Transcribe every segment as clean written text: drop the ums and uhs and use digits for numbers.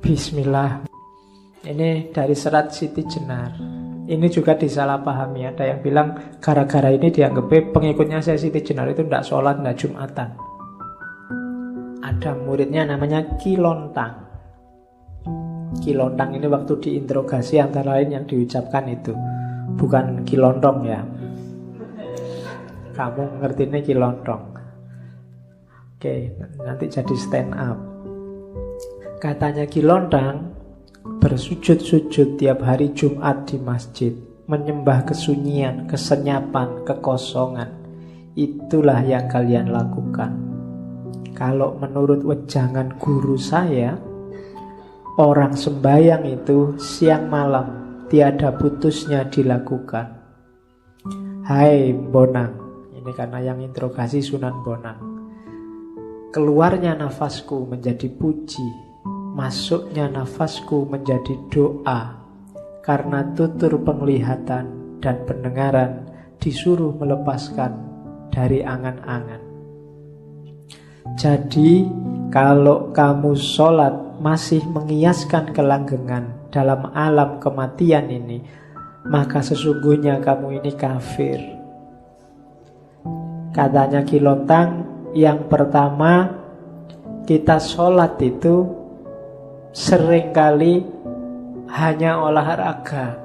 Bismillah. Ini dari serat Siti Jenar. Ini juga disalahpahami. Ada yang bilang gara-gara ini dianggap pengikutnya saya Siti Jenar itu tidak sholat, tidak Jumatan. Ada muridnya namanya Ki Lontang. Ki Lontang ini waktu diinterogasi antara lain yang diucapkan itu, bukan Ki Lontong ya. Kamu ngerti ini Ki Lontong. Oke, nanti jadi stand up. Katanya Ki Lontang, bersujud-sujud tiap hari Jumat di masjid, menyembah kesunyian, kesenyapan, kekosongan. Itulah yang kalian lakukan. Kalau menurut wejangan guru saya, orang sembahyang itu siang malam tiada putusnya dilakukan. Hai Bonang, ini karena yang interogasi Sunan Bonang. Keluarnya nafasku menjadi puji, masuknya nafasku menjadi doa. Karena tutur penglihatan dan pendengaran disuruh melepaskan dari angan-angan. Jadi kalau kamu sholat masih mengiaskan kelanggengan dalam alam kematian ini, maka sesungguhnya kamu ini kafir. Katanya Ki Lontang, yang pertama, kita sholat itu seringkali hanya olahraga.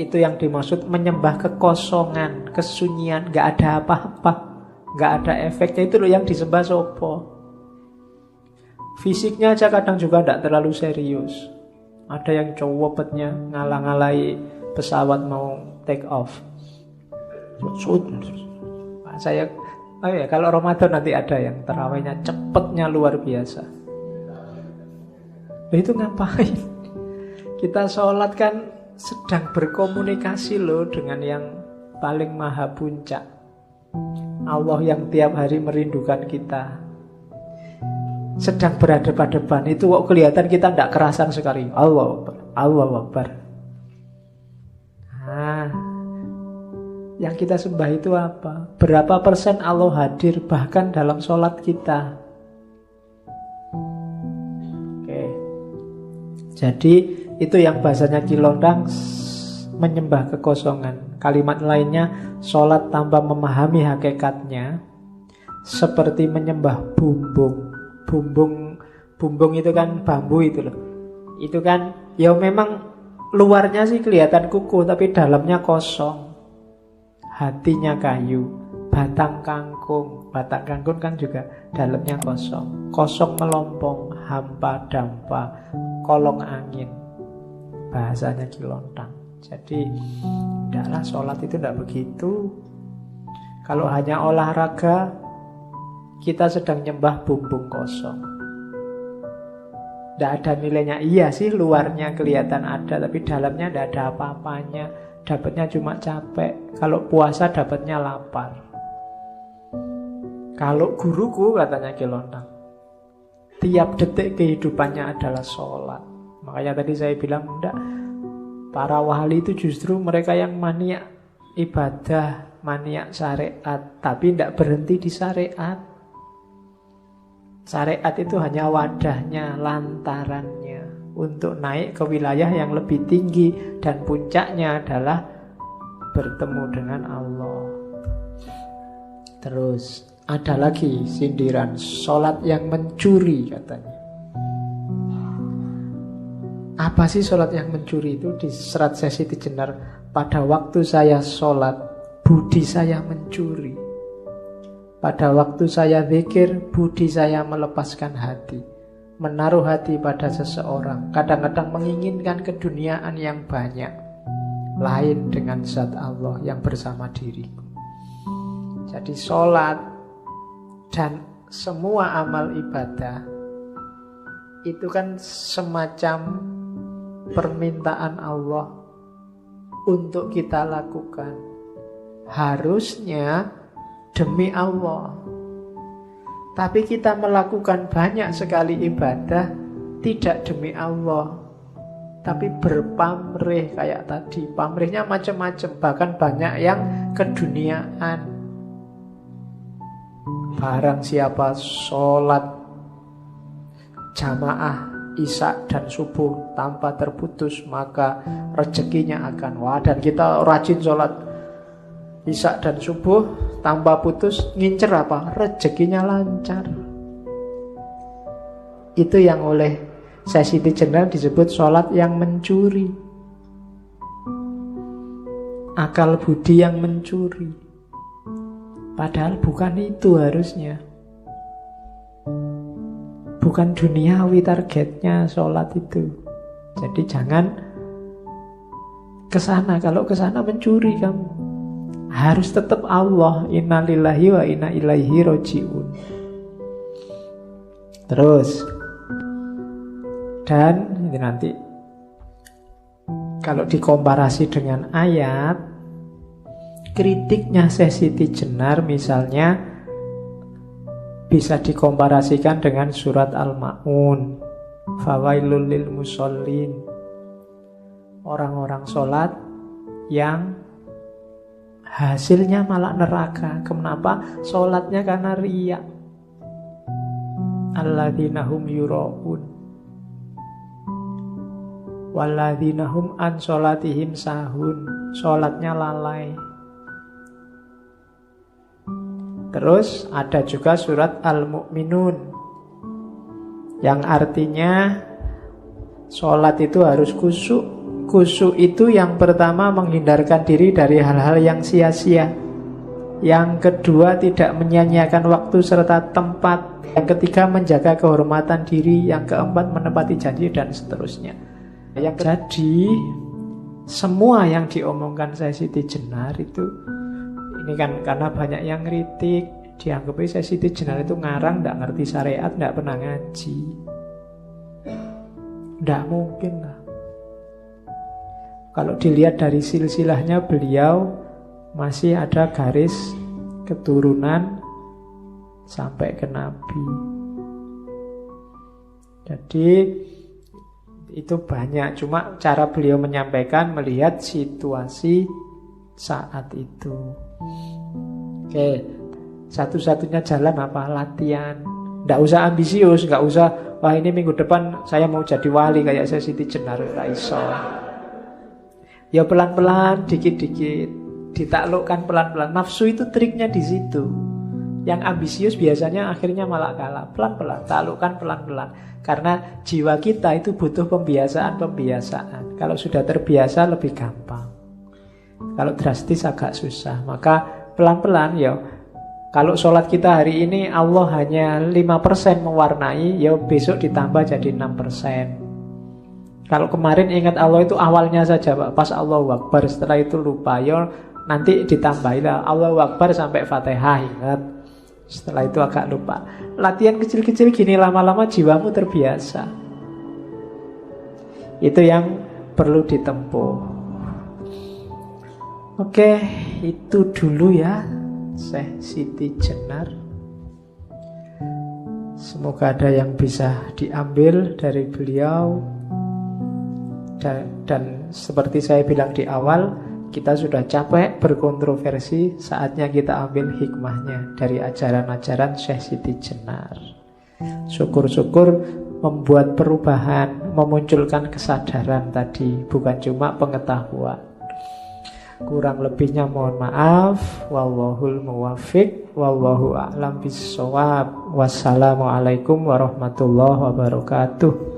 Itu yang dimaksud menyembah kekosongan, kesunyian, gak ada apa-apa, gak ada efeknya. Itu loh yang disembah sopo. Fisiknya aja kadang juga gak terlalu serius. Ada yang cowopetnya ngalang-ngalai pesawat mau take off. Saya kalau Ramadan nanti ada yang terawihnya cepetnya luar biasa. Itu ngapain? Kita sholat kan sedang berkomunikasi loh dengan yang paling maha puncak, Allah yang tiap hari merindukan kita. Sedang berhadapan-hadapan itu kok kelihatan kita tidak kerasan sekali. Allahu Akbar, Allahu Akbar. Yang kita sembah itu apa? Berapa persen Allah hadir bahkan dalam sholat kita? Oke. Jadi itu yang bahasanya Ki Lontang, menyembah kekosongan. Kalimat lainnya, sholat tanpa memahami hakikatnya seperti menyembah bumbung. Bumbung itu kan bambu itu loh. Itu kan ya memang luarnya sih kelihatan kukuh tapi dalamnya kosong. Hatinya kayu, batang kangkung kan juga dalamnya kosong. Kosong melompong, hampa dampa, kolong angin. Bahasanya Ki Lontang. Jadi tidaklah sholat itu tidak begitu. Kalau hanya olahraga, kita sedang nyembah bumbung kosong. Tidak ada nilainya. Iya sih luarnya kelihatan ada, tapi dalamnya tidak ada apa-apanya. Dapatnya cuma capek. Kalau puasa dapatnya lapar. Kalau guruku, katanya Ki Lontang, tiap detik kehidupannya adalah sholat. Makanya tadi saya bilang enggak, para wali itu justru mereka yang maniak ibadah, maniak syariat, tapi tidak berhenti di syariat. Syariat itu hanya wadahnya, lantarannya untuk naik ke wilayah yang lebih tinggi, dan puncaknya adalah bertemu dengan Allah. Terus ada lagi sindiran, sholat yang mencuri katanya. Apa sih sholat yang mencuri itu? Di serat Siti Jenar, pada waktu saya sholat, budi saya mencuri. Pada waktu saya zikir, budi saya melepaskan hati, menaruh hati pada seseorang. Kadang-kadang menginginkan keduniaan yang banyak, lain dengan zat Allah yang bersama diriku. Jadi sholat dan semua amal ibadah itu kan semacam permintaan Allah untuk kita lakukan. Harusnya demi Allah. Tapi kita melakukan banyak sekali ibadah tidak demi Allah, tapi berpamrih kayak tadi. Pamrihnya macam-macam, bahkan banyak yang keduniaan. Barang siapa sholat jamaah Isya dan subuh tanpa terputus, maka rezekinya akan dan kita rajin sholat Isya dan subuh tanpa putus, ngincer apa? Rezekinya lancar. Itu yang oleh Syekh Siti Jenar disebut sholat yang mencuri, akal budi yang mencuri. Padahal bukan itu harusnya. Bukan duniawi targetnya sholat itu. Jadi jangan kesana. Kalau kesana mencuri kamu. Harus tetap Allah. Inna lillahi wa inna ilaihi roji'un. Terus. Dan ini nanti kalau dikomparasi dengan ayat, kritiknya Syekh Siti Jenar misalnya bisa dikomparasikan dengan surat Al-Ma'un. Fawailul lil musallin. Orang-orang sholat yang hasilnya malah neraka. Kenapa? Sholatnya karena riya. Alladzina hum yura'un walladzina hum an sholatihim sahun. Sholatnya lalai. Terus ada juga surat Al-Mu'minun yang artinya sholat itu harus khusyuk. Khusyuk itu yang pertama menghindarkan diri dari hal-hal yang sia-sia. Yang kedua tidak menyia-nyiakan waktu serta tempat. Yang ketiga menjaga kehormatan diri. Yang keempat menepati janji dan seterusnya. Jadi semua yang diomongkan Syekh Siti Jenar itu, ini kan karena banyak yang kritik, dianggapnya Syekh Siti Jenar itu ngarang, tidak ngerti syariat, tidak pernah ngaji. Tidak mungkin lah. Kalau dilihat dari silsilahnya, beliau masih ada garis keturunan sampai ke Nabi. Jadi itu banyak. Cuma cara beliau menyampaikan melihat situasi saat itu. Oke, satu-satunya jalan apa? Latihan. Nggak usah ambisius, nggak usah wah ini minggu depan saya mau jadi wali kayak saya Siti Jenar. Nggak iso. Ya pelan-pelan, dikit-dikit, ditaklukkan pelan-pelan. Nafsu itu triknya di situ. Yang ambisius biasanya akhirnya malah kalah. Pelan-pelan, taklukkan pelan-pelan. Karena jiwa kita itu butuh pembiasaan. Kalau sudah terbiasa lebih gampang. Kalau drastis agak susah. Maka pelan-pelan ya. Kalau sholat kita hari ini Allah hanya 5% mewarnai, ya besok ditambah jadi 6%. Kalau kemarin ingat Allah itu awalnya saja Pak, pas Allahu Akbar, setelah itu lupa, ya nanti ditambahilah Allahu Akbar sampai Fatihah, ingat. Setelah itu agak lupa. Latihan kecil-kecil gini lama-lama jiwamu terbiasa. Itu yang perlu ditempuh. Oke, itu dulu ya Syekh Siti Jenar. Semoga ada yang bisa diambil dari beliau. Dan seperti saya bilang di awal, kita sudah capek berkontroversi, saatnya kita ambil hikmahnya dari ajaran-ajaran Syekh Siti Jenar. Syukur-syukur membuat perubahan, memunculkan kesadaran tadi, bukan cuma pengetahuan. Kurang lebihnya mohon maaf. Wallahul muwaffiq, wallahu a'lam bissawab. Wassalamualaikum warahmatullahi wabarakatuh.